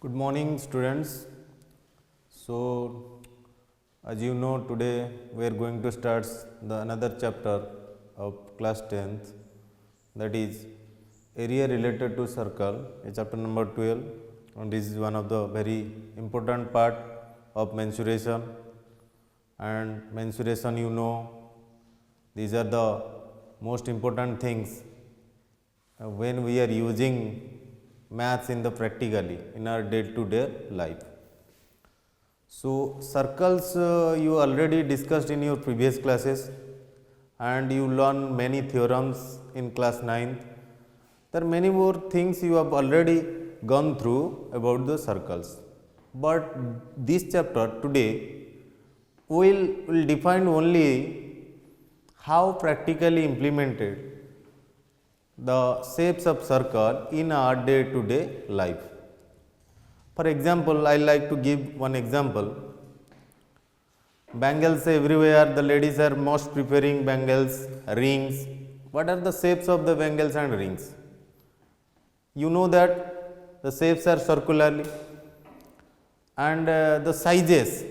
Good morning, students. So, as you know, today we are going to start another chapter of class 10th, that is area related to circle, chapter number 12, and this is one of the very important part of mensuration. And mensuration, you know, these are the most important things when we are using maths in the practically in our day to day life. So, circles you already discussed in your previous classes and you learn many theorems in class 9th. There are many more things you have already gone through about the circles, but this chapter today will define only how practically implemented the shapes of circle in our day to day life. For example, I like to give one example. Bangles everywhere, the ladies are most preferring bangles, rings. What are the shapes of the bangles and rings? You know that the shapes are circularly, and the sizes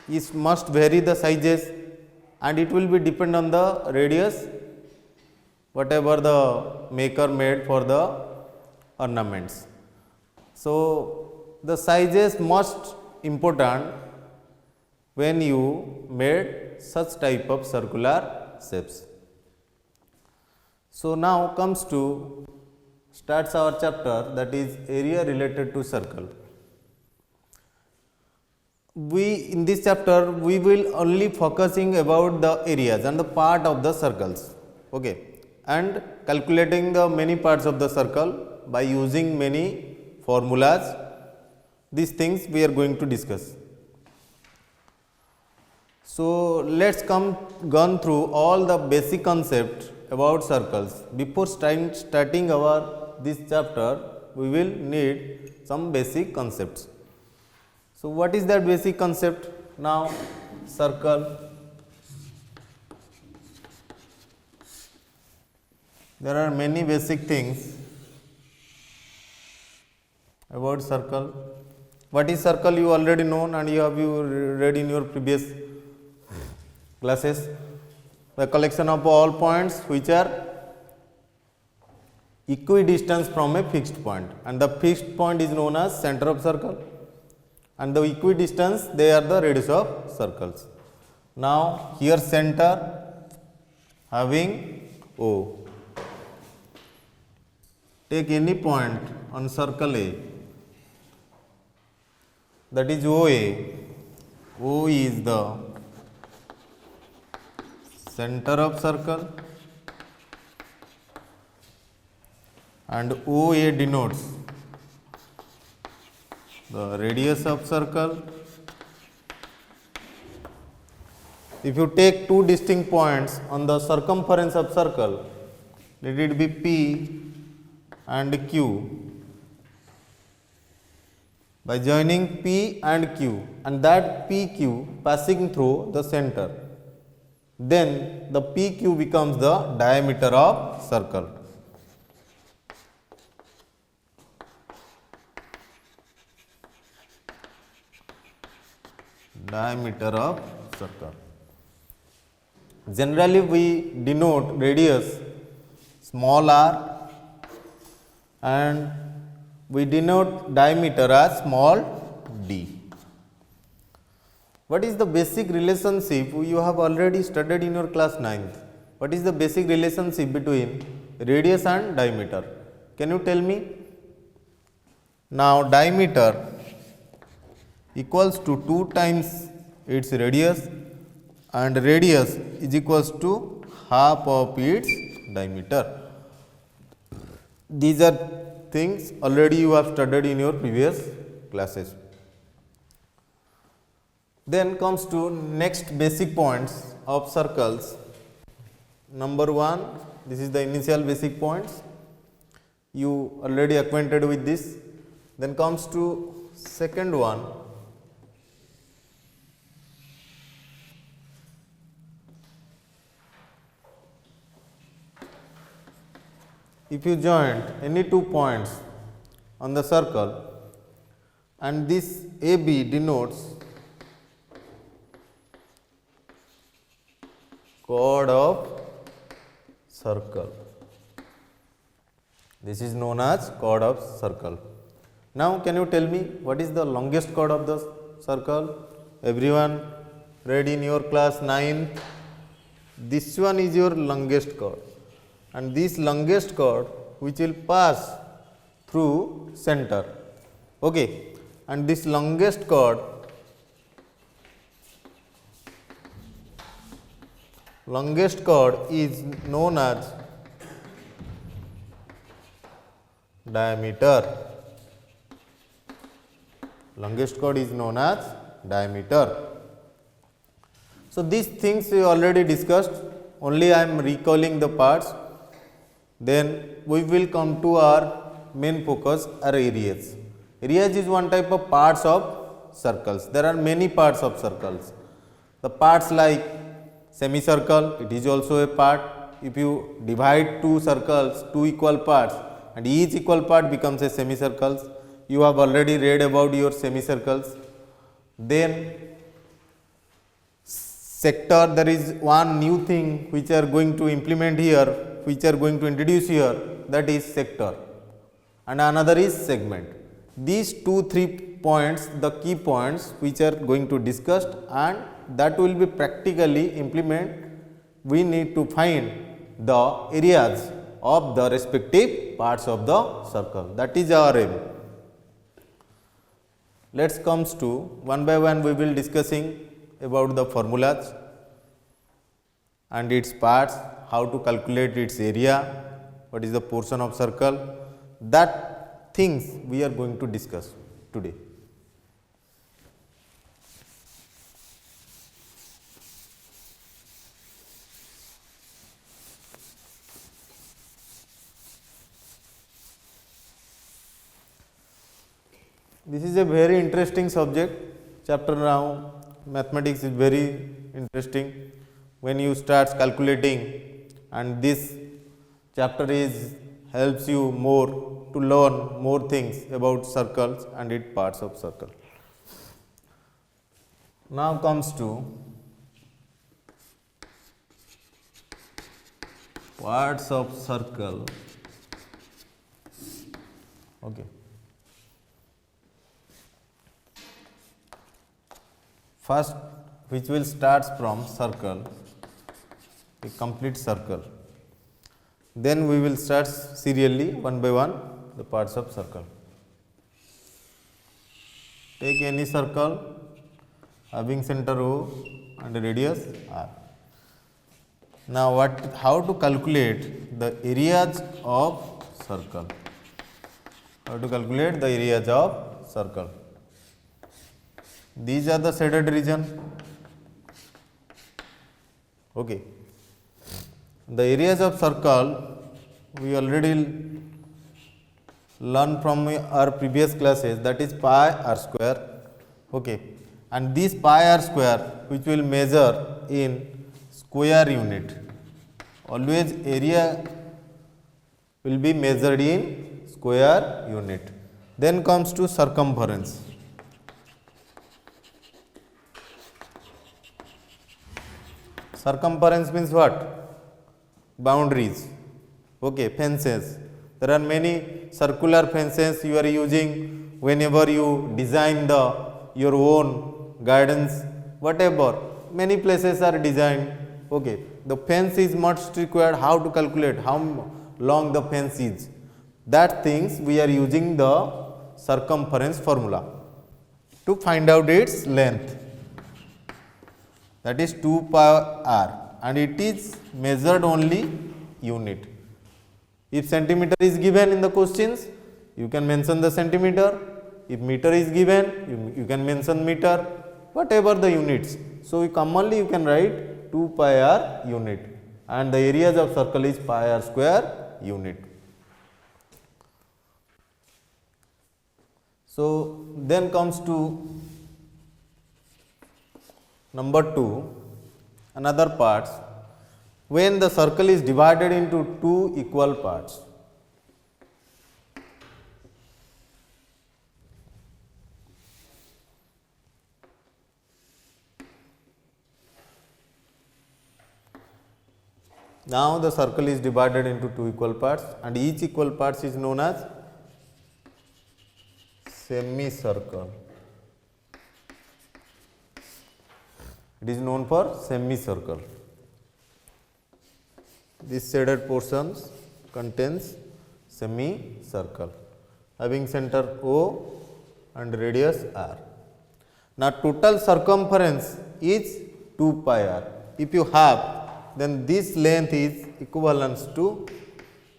is must vary the sizes, and it will be depend on the radius whatever the maker made for the ornaments. So, the sizes must important when you made such type of circular shapes. So, now comes to starts our chapter, that is area related to circle. We in this chapter we will only focusing about the areas and the part of the circles, okay, and calculating the many parts of the circle by using many formulas. These things we are going to discuss. So, let us gone through all the basic concept about circles. Before starting our this chapter, we will need some basic concepts. So, what is that basic concept? Now, circle. There are many basic things about circle. What is circle you already known and you have read in your previous classes. The collection of all points which are equidistant from a fixed point, and the fixed point is known as center of circle, and the equidistance they are the radius of circles. Now, here center having O. Take any point on circle A, that is OA. O is the center of circle and OA denotes the radius of circle. If you take two distinct points on the circumference of circle, let it be P and Q. By joining P and Q and that PQ passing through the center, then the PQ becomes the diameter of circle. Diameter of circle. Generally, we denote radius small r and we denote diameter as small d. What is the basic relationship you have already studied in your class 9th? What is the basic relationship between radius and diameter? Can you tell me? Now, diameter equals to 2 times its radius and radius is equals to half of its diameter. These are things already you have studied in your previous classes. Then comes to next basic points of circles. Number 1, this is the initial basic points. You already acquainted with this. Then comes to second one. If you join any 2 points on the circle and this AB denotes chord of circle. This is known as chord of circle. Now, can you tell me what is the longest chord of the circle? Everyone read in your class 9. This one is your longest chord, and this longest chord which will pass through center. Okay. And this longest chord is known as diameter. Longest chord is known as diameter. So, these things we already discussed, only I am recalling the parts. Then we will come to our main focus, are areas. Areas is one type of parts of circles. There are many parts of circles. The parts like semicircle, it is also a part. If you divide two circles, two equal parts, and each equal part becomes a semicircle. You have already read about your semicircles. Then sector, there is one new thing which are going to implement here, which are going to introduce here, that is sector, and another is segment. These 2-3 points, the key points which are going to discussed, and that will be practically implement. We need to find the areas of the respective parts of the circle. That is our aim. Let's comes to one by one we will discussing about the formulas and its parts, how to calculate its area, what is the portion of circle, that things we are going to discuss today. This is a very interesting subject. Chapter now, mathematics is very interesting. When you start calculating, and this chapter is helps you more to learn more things about circles and its parts of circle. Now comes to parts of circle. Okay. First, which will start from circle, a complete circle. Then we will start serially one by one the parts of circle. Take any circle having center O and radius R. Now, how to calculate the areas of circle? How to calculate the areas of circle? These are the shaded region. Okay. The areas of circle we already learned from our previous classes, that is pi r square. Okay. And this pi r square which will measure in square unit. Always area will be measured in square unit. Then comes to circumference. Circumference means what? Boundaries. Okay, fences. There are many circular fences you are using whenever you design your own gardens, whatever. Many places are designed. Okay, the fence is much required. How to calculate how long the fence is? That things we are using the circumference formula to find out its length. That is 2 pi r, and it is measured only unit. If centimeter is given in the questions, you can mention the centimeter. If meter is given, you can mention meter, whatever the units. So, commonly you can write 2 pi r unit, and the areas of circle is pi r square unit. So, then comes to number 2, another parts, when the circle is divided into two equal parts. Now the circle is divided into two equal parts and each equal parts is known as semicircle. It is known for semicircle. This shaded portions contains semicircle having center O and radius r. Now total circumference is 2 pi r. If you have, then this length is equivalent to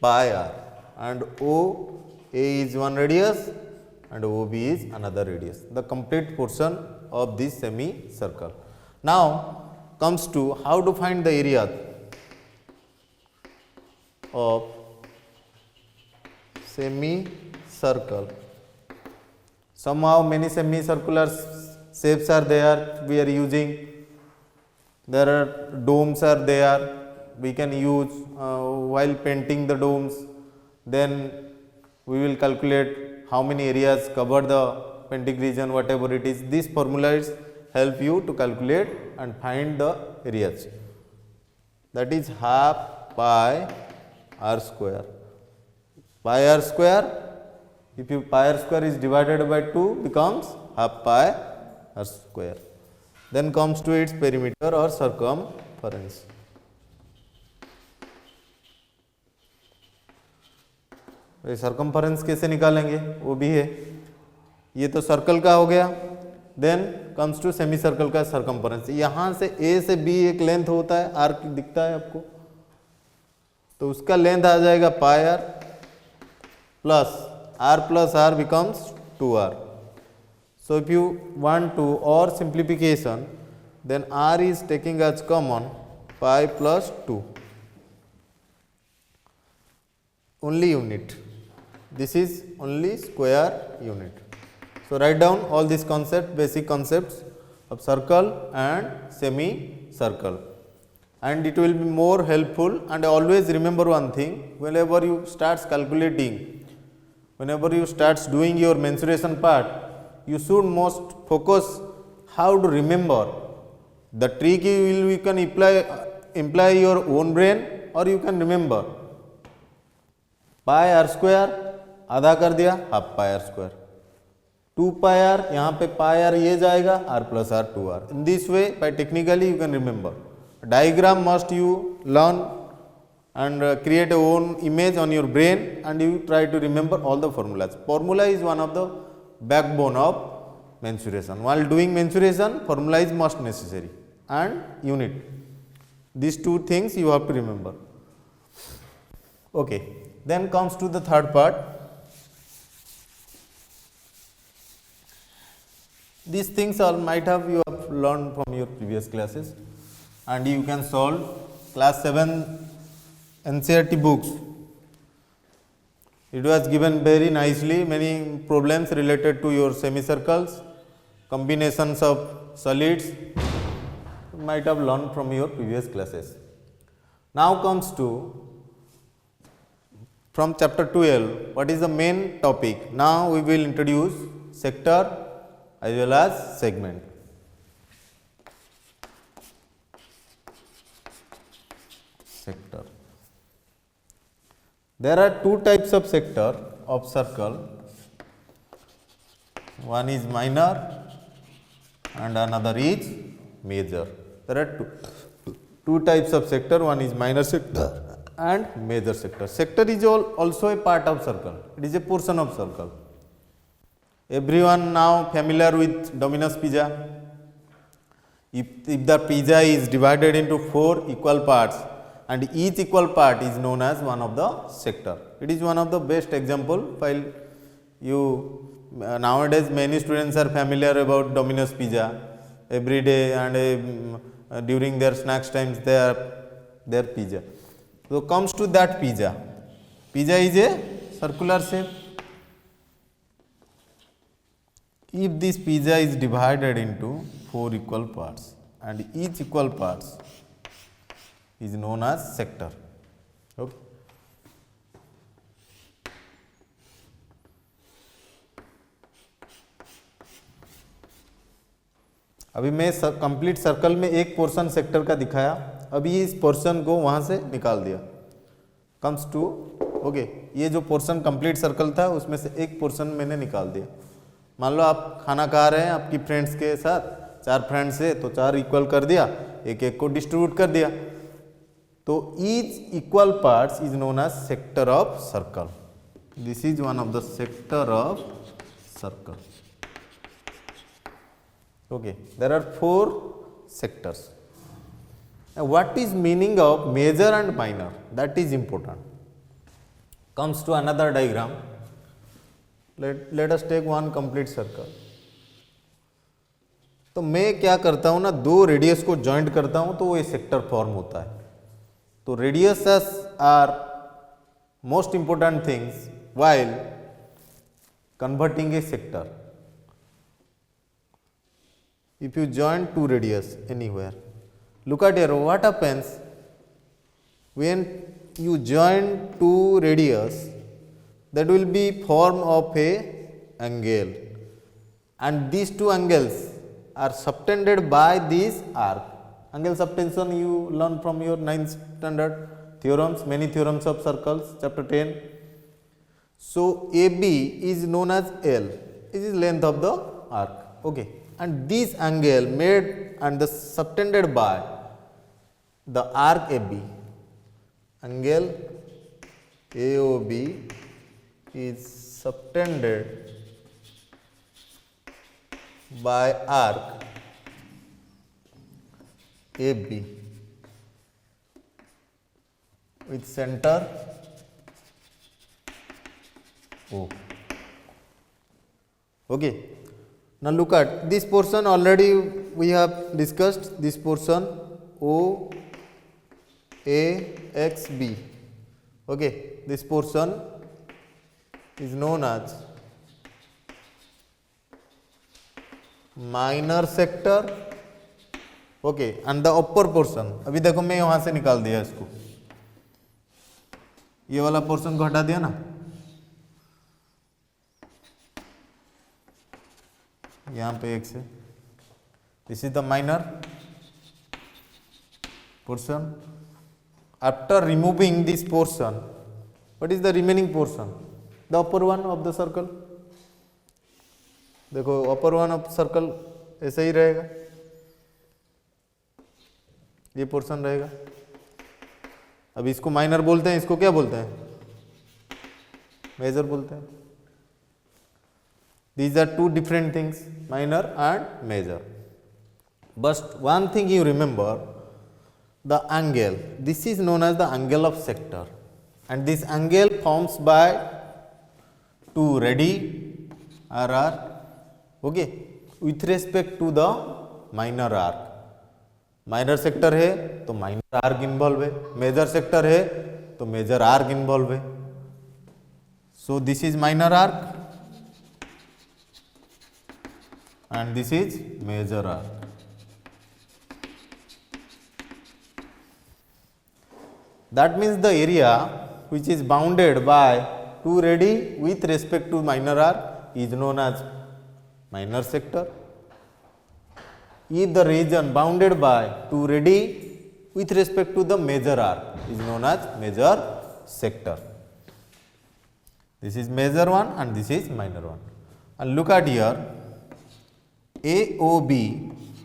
pi r, and O A is one radius and OB is another radius, the complete portion of this semicircle. Now comes to how to find the area of semicircle. Somehow many semicircular shapes are there, we are using. There are domes are there, we can use while painting the domes. Then we will calculate how many areas cover the painting region, whatever it is. These formulas help you to calculate and find the areas. That is half pi r square. Pi r square, if you pi r square is divided by 2, becomes half pi r square. Then comes to its perimeter or circumference. Circumference कैसे निकालेंगे, वो भी है. ये तो circle का हो गया. Then comes to semi circle का सर्कमफरेंस. यहाँ से ए से बी एक लेंथ होता है, आर्क दिखता है आपको, तो उसका लेंथ आ जाएगा pi R plus R becomes 2r. So if you want to or simplification, then r is taking as common pi plus 2, only unit. This is only square unit. So write down all these concepts, basic concepts of circle and semicircle, and it will be more helpful. And always remember one thing, whenever you start calculating, whenever you start doing your mensuration part, you should most focus how to remember. The trick you can imply your own brain, or you can remember. Pi r square आधा कर दिया, half pi r square. 2 pi r, यहाँ पे pi r ये जाएगा, r plus r 2r. In this way, by technically you can remember. Diagram must you learn and create a own image on your brain, and you try to remember all the formulas. Formula is one of the backbone of mensuration. While doing mensuration, formula is must necessary, and unit. These two things you have to remember. Okay. Then comes to the third part. These things all might have you have learned from your previous classes, and you can solve class 7 NCERT books. It was given very nicely, many problems related to your semicircles, combinations of solids, you might have learned from your previous classes. Now comes to from chapter 12, what is the main topic? Now we will introduce sector as well as segment. Sector. There are two types of sector of circle. One is minor and another is major. There are two types of sector. One is minor sector and major sector. Sector is also a part of circle. It is a portion of circle. Everyone now familiar with Dominus pizza. If the pizza is divided into 4 equal parts, and each equal part is known as one of the sector. It is one of the best example. While you nowadays many students are familiar about Domino's pizza every day, and during their snacks times they are their pizza. So comes to that pizza. Pizza is a circular shape. If this pizza is divided into 4 equal parts, and each equal parts is known as sector. Okay. अभी मैं complete circle में एक portion sector का दिखाया, अभी इस portion को वहाँ से निकाल दिया, कम्स टू ओके, ये जो पोर्शन कंप्लीट सर्कल था उसमें से एक पोर्शन मैंने निकाल दिया। मान लो आप खाना खा रहे हैं आपकी फ्रेंड्स के साथ, 4 फ्रेंड्स है तो 4 इक्वल कर दिया, एक एक को डिस्ट्रीब्यूट कर दिया, तो each equal parts is known as sector of circle. This is one of the sector of circle. Okay, there are 4 sectors. Now, what is meaning of major and minor? That is important. Comes to another diagram. Let us take one complete circle. तो मैं क्या करता हूँ ना, 2 radius को joint करता हूँ तो वो एक सेक्टर फॉर्म होता है। तो radiuses are most important things while converting a sector. If you join 2 radius anywhere, look at here what happens when you join 2 radius, that will be form of a angle, and these 2 angles are subtended by this arc. Angle subtension you learn from your 9th standard theorems, many theorems of circles, chapter 10. So AB is known as L, it is length of the arc, okay, and this angle made and the subtended by the arc AB, angle AOB is subtended by arc AB with center O. Okay. Now look at this portion, already we have discussed this portion O A X B. Okay, this portion is known as minor sector. Okay, and the upper portion, अभी देखो मैं वहां से निकाल दिया इसको, ये वाला पोर्शन को हटा दिया ना, यहाँ पे एक से, this is the minor portion. After removing this portion, what is the remaining portion? The upper one of the circle. देखो अपर वन ऑफ सर्कल ऐसे ही रहेगा, ये पोर्शन रहेगा. अब इसको माइनर बोलते हैं, इसको क्या बोलते हैं? मेजर बोलते हैं. These are 2 different things, minor and major. But one thing you remember, the angle, this is known as the angle of sector, and this angle forms by 2 radii RR, okay, with respect to the minor arc. Minor sector है तो minor arc involve है, major sector है तो major arc involve है. So this is minor arc and this is major arc. That means the area which is bounded by 2 radii with respect to minor arc is known as minor sector. If the region bounded by 2 radii with respect to the major arc is known as major sector. This is major one and this is minor one. And look at here, AOB,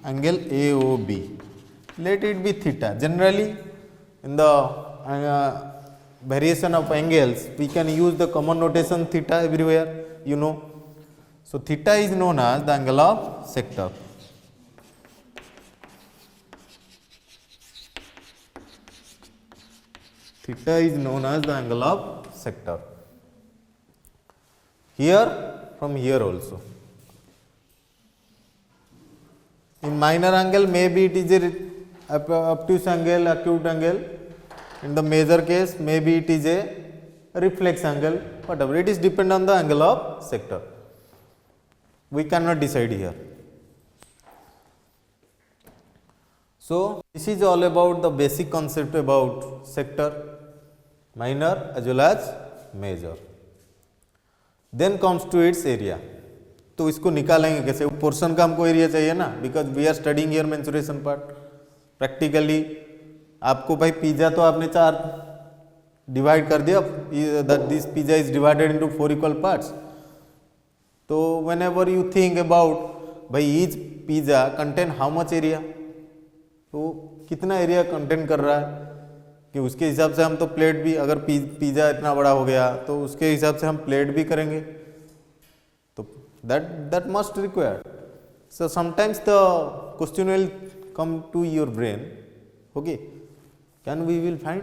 angle AOB, let it be theta. Generally in the variation of angles we can use the common notation theta everywhere, you know. So theta is known as the angle of sector. Theta is known as the angle of sector. Here, from here also. In minor angle, maybe it is a obtuse angle, acute angle. In the major case, maybe it is a reflex angle, whatever. It is depend on the angle of sector. We cannot decide here. So this is all about the basic concept about sector, minor as well as major. Then comes to its area. तो इसको निकालेंगे कैसे? Portion का हमको area चाहिए ना, because we are studying here mensuration part. Practically आपको भाई पिज्जा तो आपने 4 डिवाइड कर दिया, this pizza is divided into 4 equal parts. तो whenever you think about भाई each pizza contain how much area, तो कितना एरिया कंटेन कर रहा है, कि उसके हिसाब से हम तो प्लेट भी, अगर पिज्जा इतना बड़ा हो गया तो उसके हिसाब से हम प्लेट भी करेंगे, तो that must required. So sometimes the question will come to your brain, okay, can we will find?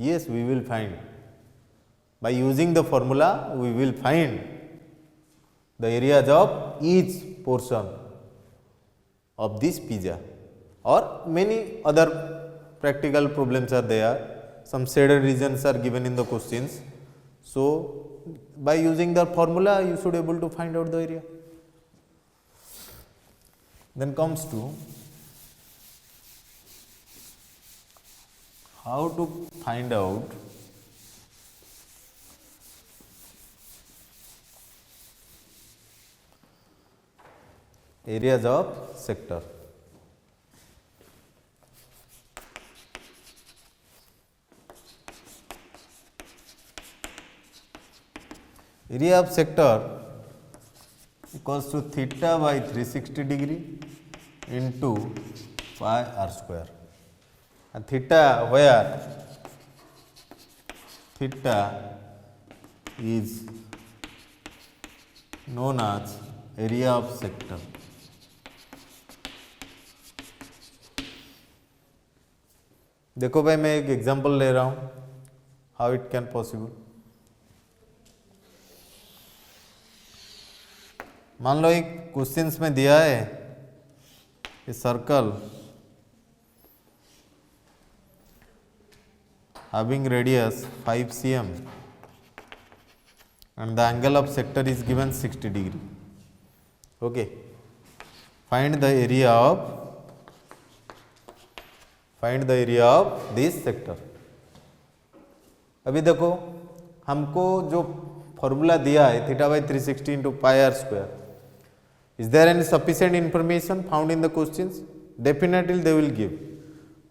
Yes, we will find. By using the formula, we will find the areas of each portion of this pizza, or many other practical problems are there. Some shaded regions are given in the questions. So, by using the formula, you should able to find out the area. Then comes to how to find out areas of sector. Area of sector equals to theta by 360 degree into pi r square. And theta where? Theta is known as area of sector. देखो भाई मैं एक example ले रहा हूँ, how it can possible. मान लो एक questions में दिया है a circle having radius 5 cm and the angle of sector is given 60 degree. Okay, find the area of this sector. अभी देखो हमको जो फॉर्मूला दिया है theta by 360 into pi r square, is there any sufficient information found in the questions? Definitely they will give.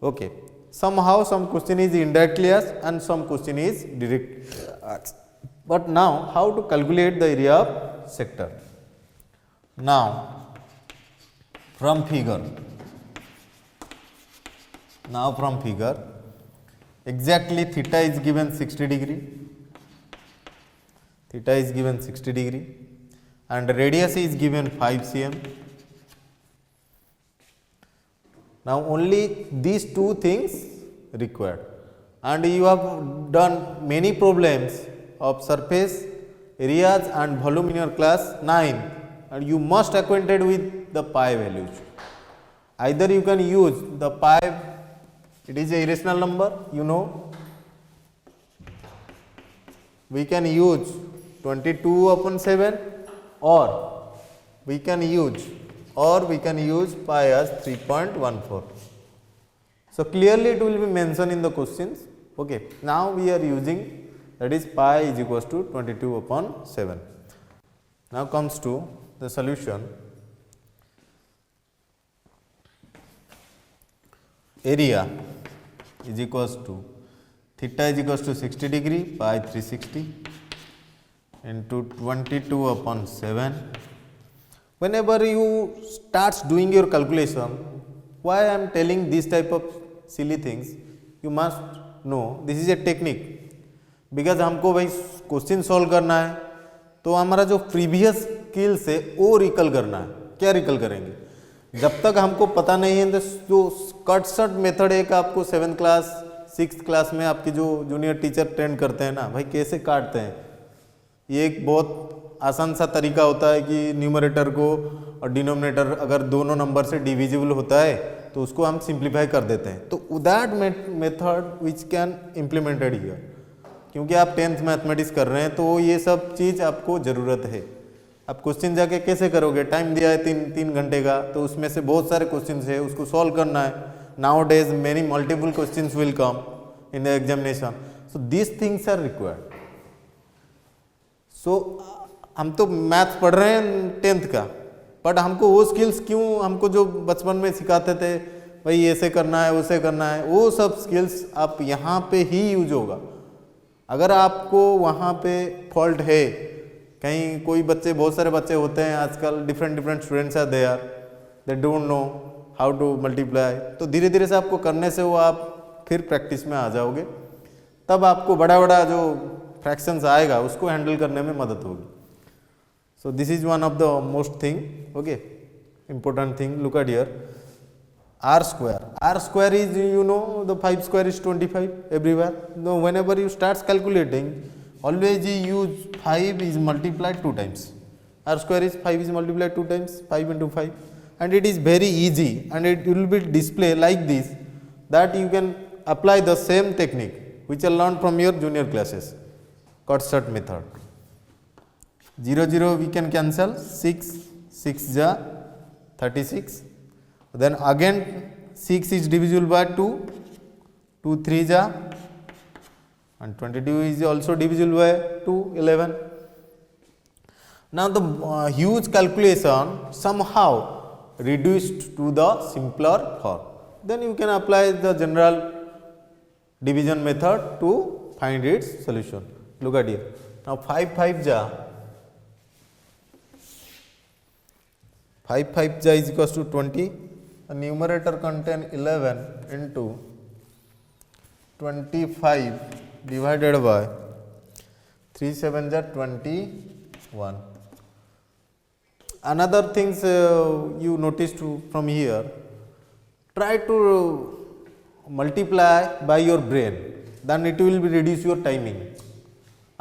Okay, somehow some question is indirectly asked and some question is direct asked. But now how to calculate the area of sector? Now from figure, exactly theta is given 60 degree, and radius is given 5 cm. Now only these two things required, and you have done many problems of surface areas and volume in your class 9, and you must acquainted with the pi values. Either you can use the pi, it is a irrational number, you know, we can use 22/7, or we can use pi as 3.14. So clearly it will be mentioned in the questions. Okay, now we are using, that is pi is equals to 22/7. Now comes to the solution. Area is equals to theta is equals to 60 degree pi 360 into 22/7. Whenever you starts doing your calculation, why I am telling this type of silly things, you must know this is a technique, because हमको भाई question solve करना है तो हमारा जो previous skills है वो रिकल करना है। क्या रिकल करेंगे? जब तक हमको पता नहीं है तो जो कट शॉट मेथड एक आपको 7th क्लास 6th क्लास में आपके जो जूनियर टीचर ट्रेन करते हैं ना भाई, कैसे काटते हैं, ये एक बहुत आसान सा तरीका होता है कि न्यूमरेटर को और डिनोमिनेटर अगर दोनों नंबर से डिविजिबल होता है तो उसको हम सिंप्लीफाई कर देते हैं। तो that method which can implemented here, क्योंकि आप 10th मैथमेटिक्स कर रहे हैं तो ये सब चीज़ आपको ज़रूरत है। आप क्वेश्चन जाके कैसे करोगे? टाइम दिया है 3 घंटे का, तो उसमें से बहुत सारे क्वेश्चन है, उसको सॉल्व करना है। Nowadays many multiple question will come in the examination, so this things are required. So हम तो मैथ्स पढ़ रहे हैं 10th का, बट हमको वो स्किल्स क्यों, हमको जो बचपन में सिखाते थे भाई ऐसे करना है वैसे करना है, वो सब स्किल्स आप यहाँ पे ही यूज होगा। अगर आपको वहाँ पे फॉल्ट है, कहीं कोई बच्चे, बहुत सारे बच्चे होते हैं आजकल, different students are there, they don't know how to multiply, तो धीरे धीरे से आपको करने से वो आप फिर प्रैक्टिस में आ जाओगे, तब आपको बड़ा बड़ा जो फ्रैक्शंस आएगा उसको हैंडल करने में मदद होगी। So this is one of the most thing, okay, important thing. Look at here, r square is, you know, the 5 square is 25 everywhere. No, whenever you start calculating, always you use 5 is multiplied 2 times. R square is 5 is multiplied 2 times, 5 into 5, and it is very easy, and it will be display like this, that you can apply the same technique which I learned from your junior classes, Cotsert method. 0 0 we can cancel, 6 ja 36, then again 6 is divisible by 2, 2 3 ja, and 22 is also divisible by 2, 11. Now the huge calculation somehow reduced to the simpler form, then you can apply the general division method to find its solution. Look at here, now 5 ja 5 ja is equals to 20, the numerator contain 11 into 25 divided by 3 7 ja 21. Another things you noticed from here, try to multiply by your brain, then it will reduce your timing.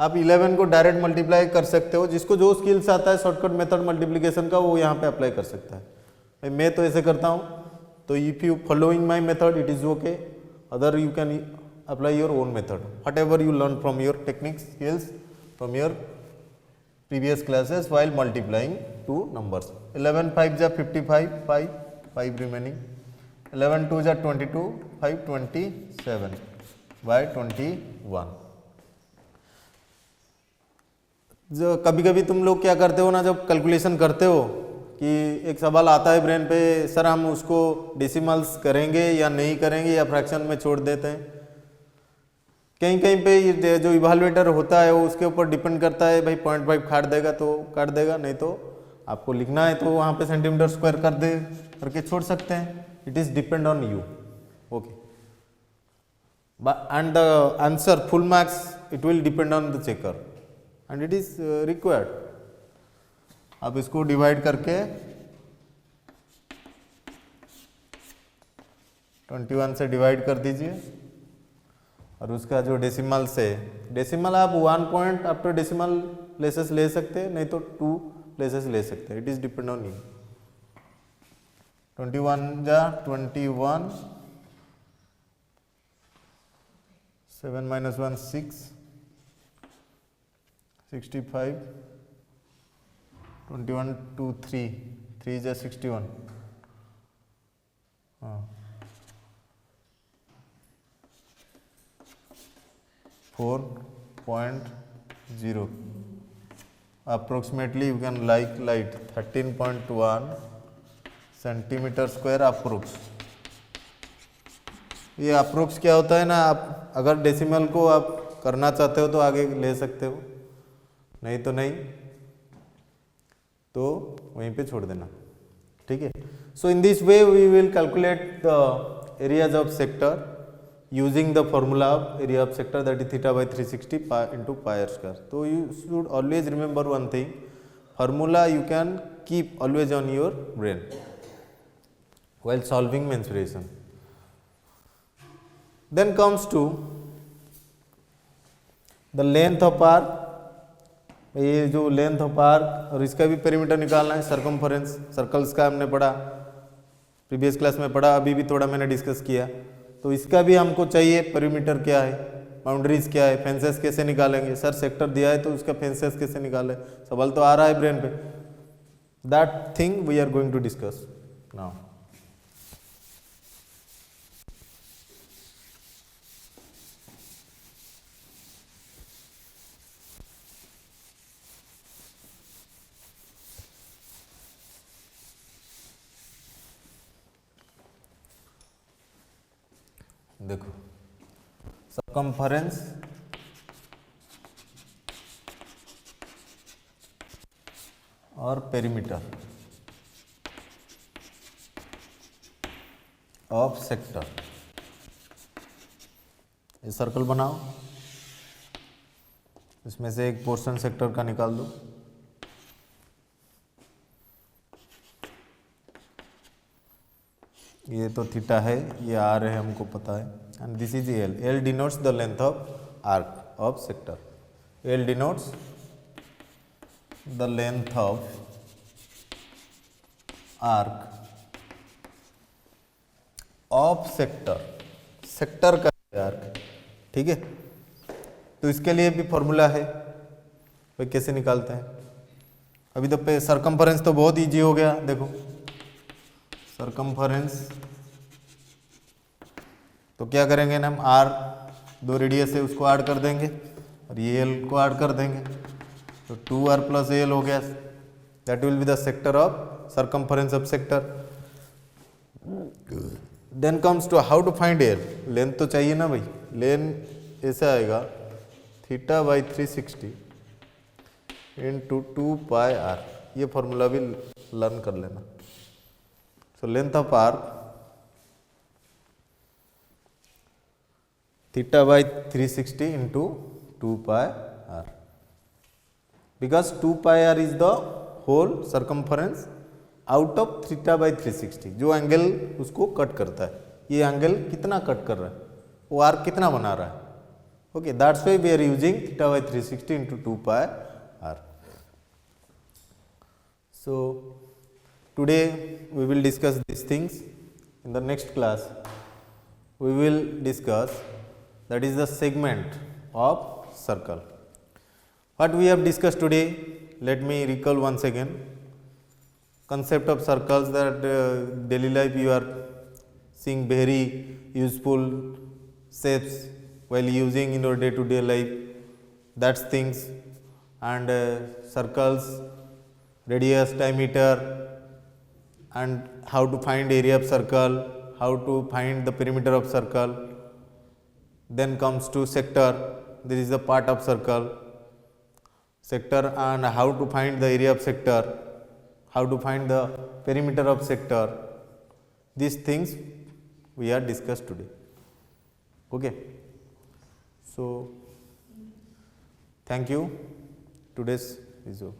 आप 11 को direct multiply कर सकते हो, जिसको जो skills आता है shortcut method multiplication का, वो यहाँ पे अप्लाई कर सकता है। भाई मैं तो ऐसे करता हूँ, तो if you following my method it is okay, other you can apply your own method, what ever you learn from your techniques skills from your previous classes while multiplying two numbers. 11 5 ja 55, 5 remaining, 11 2 ja 22, 5 27 by 21. जो कभी कभी तुम लोग क्या करते हो ना, जब कैलकुलेशन करते हो कि एक सवाल आता है ब्रेन पे, सर हम उसको डेसिमल्स करेंगे या नहीं करेंगे या फ्रैक्शन में छोड़ देते हैं, कहीं कहीं पे जो इवैल्यूएटर होता है वो उसके ऊपर डिपेंड करता है, भाई 0.5 काट देगा तो काट देगा, नहीं तो आपको लिखना है तो वहाँ पे सेंटीमीटर स्क्वायर कर दे करके छोड़ सकते हैं. It is depend on you. Okay, and the answer full marks it will depend on the checker and it is required. आप इसको डिवाइड करके 21 से डिवाइड कर दीजिए और उसका जो डेसिमल से, डेसिमल आप 1 पॉइंट आफ्टर डेसिमल प्लेसेस ले सकते हैं, नहीं तो 2 प्लेसेस ले सकते हैं. It is depend on you. 21 जा 21, 7 minus 1 6, 65, 21 2 3, 3 जा 61. हाँ, 4.0 approximately you can light 13.1 centimetre square approx. ये अप्रोक्स क्या होता है ना, आप अगर डेसिमल को आप करना चाहते हो तो आगे ले सकते हो, नहीं तो नहीं, तो वहीं पे छोड़ देना. ठीक है. So in this way we will calculate the areas of sector using the formula of area of sector, that is theta by 360 pi into pi r square. So you should always remember one thing, formula you can keep always on your brain while solving mensuration. Then comes to the length of arc. ये जो length of arc और इसका भी perimeter निकालना है, circumference, circles का हमने पढ़ा, प्रीवियस क्लास में पढ़ा, अभी भी थोड़ा मैंने डिस्कस किया. तो इसका भी हमको चाहिए पेरीमीटर क्या है, बाउंड्रीज क्या है, फेंसेस कैसे निकालेंगे. सर सेक्टर दिया है तो उसका फेंसेस कैसे निकाले, सवाल तो आ रहा है ब्रेन पे. That thing we are going to discuss now. देखो circumference और पेरीमीटर ऑफ सेक्टर, ये सर्कल बनाओ, इसमें से एक पोर्शन सेक्टर का निकाल दो। ये तो थीटा है, ये आर है, हमको पता है, and this is L. L denotes the length of arc of sector. L denotes the length of arc of sector, sector का आर्क, ठीक है। तो इसके लिए भी फॉर्मूला है, भाई कैसे निकालते हैं। अभी तो पे सरकमफरेंस तो बहुत इजी हो गया, देखो सरकमफरेंस तो क्या करेंगे ना हम, आर दो रेडियस है उसको ऐड कर देंगे और ये एल को ऐड कर देंगे, तो 2r प्लस एल हो गया, that will be the sector of circumference of sector. Then comes to how to find L, length तो चाहिए ना भाई, लेंथ ऐसा आएगा theta by 360 into 2 pi r, ये फॉर्मूला भी लर्न कर लेना। So length of arc theta by 360 into 2 pi r, because 2 pi r is the whole circumference out of theta by 360, जो एंगल उसको कट करता है, ये एंगल कितना कट कर रहा है, वो आर्क कितना बना रहा है, okay, that's why we are using theta by 360 into 2 pi r. So today we will discuss these things. In the next class we will discuss, that is the segment of circle. What we have discussed today, let me recall once again. Concept of circles, that daily life you are seeing very useful shapes while using in your day to day life, that's things, and circles, radius, diameter, and how to find area of circle, how to find the perimeter of circle. Then comes to sector, this is a part of circle, sector, and how to find the area of sector, how to find the perimeter of sector. These things we are discussed today, okay. So thank you, today's is over.